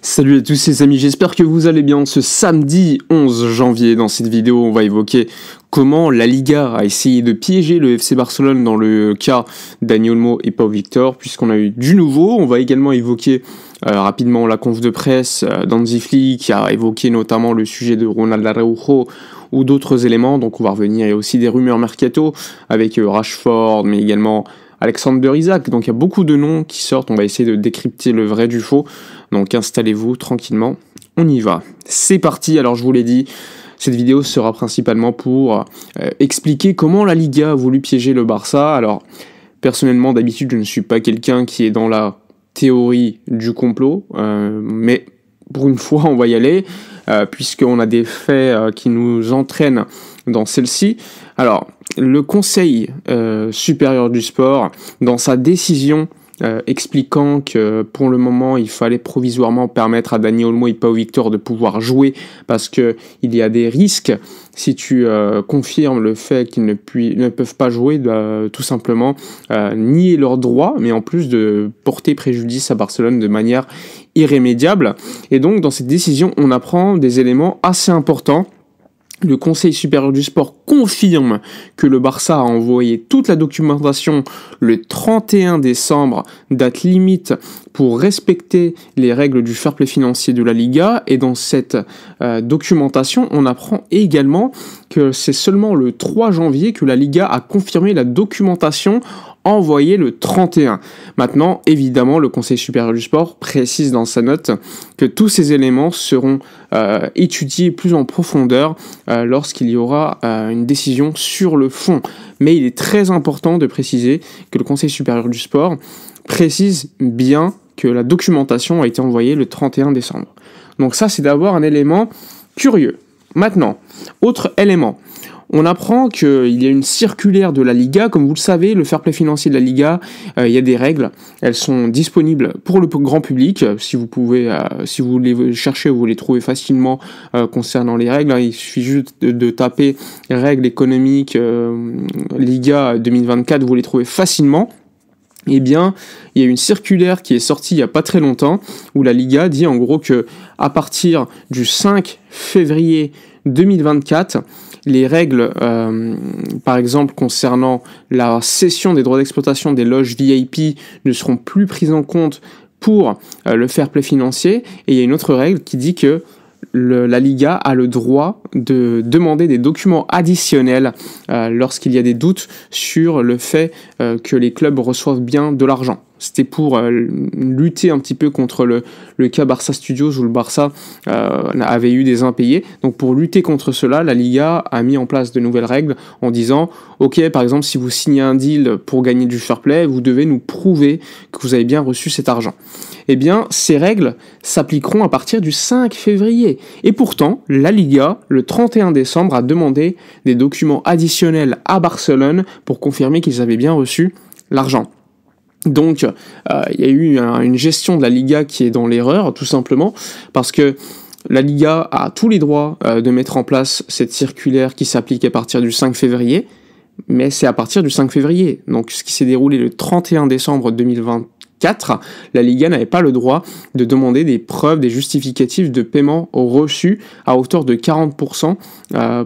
Salut à tous les amis, j'espère que vous allez bien. Ce samedi 11 janvier, dans cette vidéo, on va évoquer comment la Liga a essayé de piéger le FC Barcelone dans le cas Dani Olmo et Pau Victor, puisqu'on a eu du nouveau. On va également évoquer rapidement la conf de presse d'Hansi Flick, qui a évoqué notamment le sujet de Ronald Araujo ou d'autres éléments. Donc on va revenir, il y a aussi des rumeurs mercato avec Rashford, mais également Alexander Isak. Donc il y a beaucoup de noms qui sortent, on va essayer de décrypter le vrai du faux. Donc installez-vous tranquillement, on y va. C'est parti, alors je vous l'ai dit, cette vidéo sera principalement pour expliquer comment la Liga a voulu piéger le Barça. Alors personnellement, d'habitude, je ne suis pas quelqu'un qui est dans la théorie du complot, mais pour une fois, on va y aller, puisqu'on a des faits qui nous entraînent dans celle-ci. Alors, le Conseil supérieur du sport, dans sa décision expliquant que pour le moment il fallait provisoirement permettre à Dani Olmo et Pau Victor de pouvoir jouer parce que il y a des risques si tu confirmes le fait qu'ils ne peuvent pas jouer, tout simplement nier leurs droits, mais en plus de porter préjudice à Barcelone de manière irrémédiable. Et donc dans cette décision on apprend des éléments assez importants. Le Conseil supérieur du sport confirme que le Barça a envoyé toute la documentation le 31 décembre, date limite pour respecter les règles du fair play financier de la Liga. Et dans cette documentation, on apprend également que c'est seulement le 3 janvier que la Liga a confirmé la documentation envoyé le 31. Maintenant, évidemment, le Conseil supérieur du sport précise dans sa note que tous ces éléments seront étudiés plus en profondeur lorsqu'il y aura une décision sur le fond. Mais il est très important de préciser que le Conseil supérieur du sport précise bien que la documentation a été envoyée le 31 décembre. Donc ça, c'est d'abord un élément curieux. Maintenant, autre élément. On apprend qu'il y a une circulaire de la Liga. Comme vous le savez, le fair play financier de la Liga, il y a des règles. Elles sont disponibles pour le grand public. Si vous les chercher, vous les trouvez facilement concernant les règles. Il suffit juste de taper règles économiques Liga 2024, vous les trouvez facilement. Eh bien, il y a une circulaire qui est sortie il n'y a pas très longtemps où la Liga dit en gros que à partir du 5 février 2024, les règles, par exemple, concernant la cession des droits d'exploitation des loges VIP ne seront plus prises en compte pour le fair play financier. Et il y a une autre règle qui dit que la Liga a le droit de demander des documents additionnels lorsqu'il y a des doutes sur le fait que les clubs reçoivent bien de l'argent. C'était pour lutter un petit peu contre le cas Barça Studios où le Barça avait eu des impayés. Donc pour lutter contre cela, la Liga a mis en place de nouvelles règles en disant « Ok, par exemple, si vous signez un deal pour gagner du fair play, vous devez nous prouver que vous avez bien reçu cet argent. » Eh bien, ces règles s'appliqueront à partir du 5 février. Et pourtant, la Liga, le 31 décembre, a demandé des documents additionnels à Barcelone pour confirmer qu'ils avaient bien reçu l'argent. Donc, il y a eu une gestion de la Liga qui est dans l'erreur, tout simplement, parce que la Liga a tous les droits de mettre en place cette circulaire qui s'applique à partir du 5 février, mais c'est à partir du 5 février. Donc, ce qui s'est déroulé le 31 décembre 2024, la Liga n'avait pas le droit de demander des preuves, des justificatifs de paiement reçus à hauteur de 40%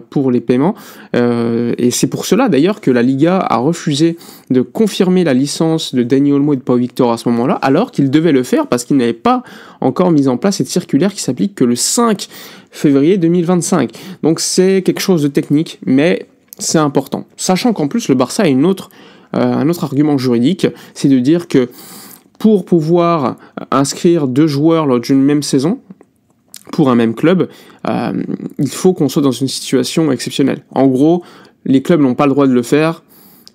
pour les paiements. Et c'est pour cela d'ailleurs que la Liga a refusé de confirmer la licence de Dani Olmo et de Pau Victor à ce moment-là, alors qu'il devait le faire parce qu'il n'avait pas encore mis en place cette circulaire qui s'applique que le 5 février 2025. Donc c'est quelque chose de technique, mais c'est important. Sachant qu'en plus le Barça a un autre argument juridique, c'est de dire que pour pouvoir inscrire 2 joueurs lors d'une même saison, pour un même club, il faut qu'on soit dans une situation exceptionnelle. En gros, les clubs n'ont pas le droit de le faire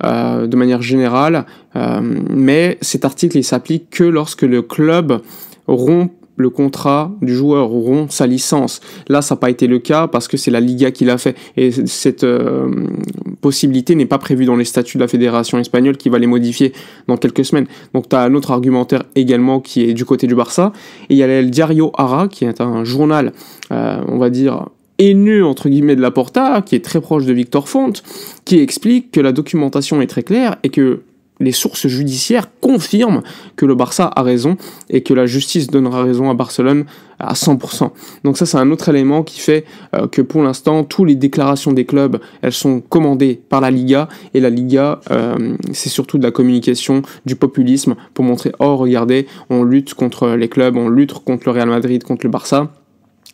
de manière générale, mais cet article il s'applique que lorsque le club rompt le contrat du joueur, rompt sa licence. Là, ça n'a pas été le cas parce que c'est la Liga qui l'a fait. Et cette possibilité n'est pas prévue dans les statuts de la fédération espagnole qui va les modifier dans quelques semaines. Donc tu as un autre argumentaire également qui est du côté du Barça. Et il y a El Diario Ara, qui est un journal, on va dire, haineux entre guillemets de Laporta, qui est très proche de Victor Font, qui explique que la documentation est très claire et que les sources judiciaires confirment que le Barça a raison et que la justice donnera raison à Barcelone à 100%. Donc ça, c'est un autre élément qui fait que pour l'instant, toutes les déclarations des clubs, elles sont commandées par la Liga, et la Liga, c'est surtout de la communication, du populisme, pour montrer « Oh, regardez, on lutte contre les clubs, on lutte contre le Real Madrid, contre le Barça »,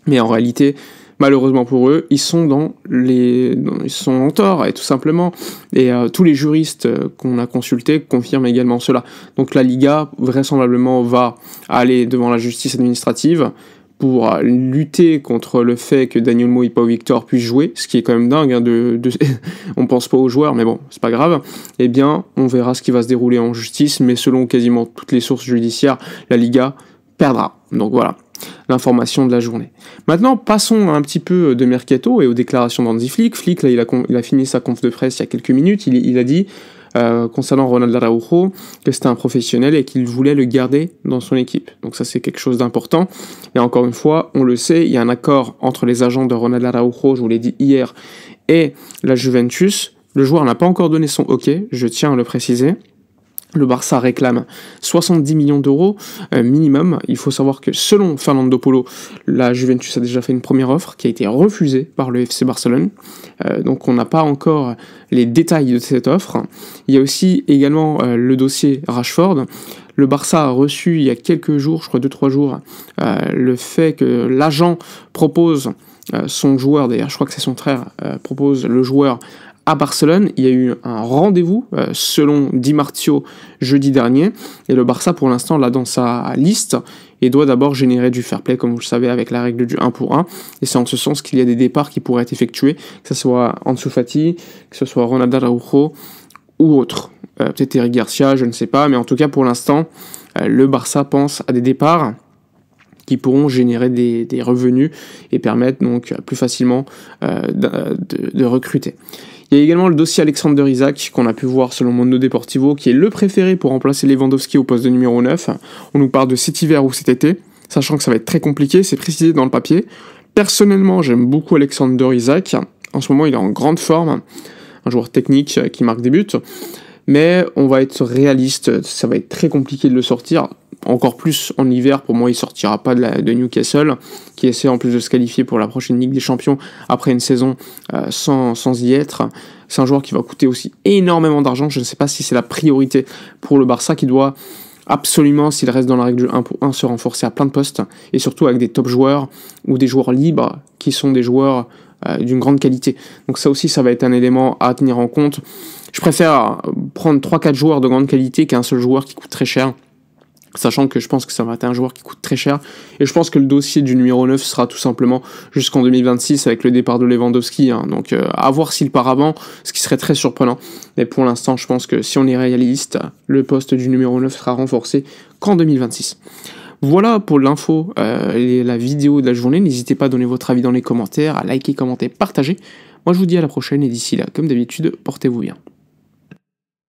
mais en réalité, malheureusement pour eux, ils sont en tort, et tout simplement. Et tous les juristes qu'on a consultés confirment également cela. Donc la Liga, vraisemblablement, va aller devant la justice administrative pour lutter contre le fait que Dani Olmo et Pau Victor puissent jouer, ce qui est quand même dingue, hein, on pense pas aux joueurs, mais bon, c'est pas grave. Eh bien, on verra ce qui va se dérouler en justice, mais selon quasiment toutes les sources judiciaires, la Liga perdra. Donc voilà, l'information de la journée. Maintenant, passons un petit peu de mercato et aux déclarations d'Hansi Flick. Flick, là, il a fini sa conf de presse il y a quelques minutes. Il a dit, concernant Ronald Araujo, que c'était un professionnel et qu'il voulait le garder dans son équipe. Donc ça, c'est quelque chose d'important. Et encore une fois, on le sait, il y a un accord entre les agents de Ronald Araujo, je vous l'ai dit hier, et la Juventus. Le joueur n'a pas encore donné son OK, je tiens à le préciser. Le Barça réclame 70 millions d'euros minimum. Il faut savoir que selon Fernando Polo, la Juventus a déjà fait une première offre qui a été refusée par le FC Barcelone. Donc on n'a pas encore les détails de cette offre. Il y a aussi également le dossier Rashford. Le Barça a reçu il y a quelques jours, je crois 2-3 jours, le fait que l'agent propose son joueur, d'ailleurs je crois que c'est son frère, propose le joueur à Barcelone. Il y a eu un rendez-vous, selon Di Marzio, jeudi dernier, et le Barça, pour l'instant, l'a dans sa liste, et doit d'abord générer du fair play, comme vous le savez, avec la règle du 1 pour 1, et c'est en ce sens qu'il y a des départs qui pourraient être effectués, que ce soit Ansu Fati, que ce soit Ronald Araujo, ou autre. Peut-être Eric Garcia, je ne sais pas, mais en tout cas, pour l'instant, le Barça pense à des départs qui pourront générer des revenus et permettre donc plus facilement de recruter. Il y a également le dossier Alexander Isak qu'on a pu voir selon Mundo Deportivo, qui est le préféré pour remplacer Lewandowski au poste de numéro 9. On nous parle de cet hiver ou cet été, sachant que ça va être très compliqué, c'est précisé dans le papier. Personnellement, j'aime beaucoup Alexander Isak. En ce moment, il est en grande forme, un joueur technique qui marque des buts. Mais on va être réaliste, ça va être très compliqué de le sortir. Encore plus en hiver, pour moi, il sortira pas de Newcastle, qui essaie en plus de se qualifier pour la prochaine Ligue des Champions après une saison sans y être. C'est un joueur qui va coûter aussi énormément d'argent. Je ne sais pas si c'est la priorité pour le Barça, qui doit absolument, s'il reste dans la règle du 1 pour 1, se renforcer à plein de postes, et surtout avec des top joueurs ou des joueurs libres qui sont des joueurs d'une grande qualité. Donc ça aussi, ça va être un élément à tenir en compte. Je préfère prendre 3-4 joueurs de grande qualité qu'un seul joueur qui coûte très cher, sachant que je pense que ça va être un joueur qui coûte très cher, et je pense que le dossier du numéro 9 sera tout simplement jusqu'en 2026 avec le départ de Lewandowski, hein. Donc à voir s'il part avant, ce qui serait très surprenant, mais pour l'instant je pense que si on est réaliste, le poste du numéro 9 sera renforcé qu'en 2026. Voilà pour l'info et la vidéo de la journée. N'hésitez pas à donner votre avis dans les commentaires, à liker, commenter, partager. Moi je vous dis à la prochaine, et d'ici là, comme d'habitude, portez-vous bien.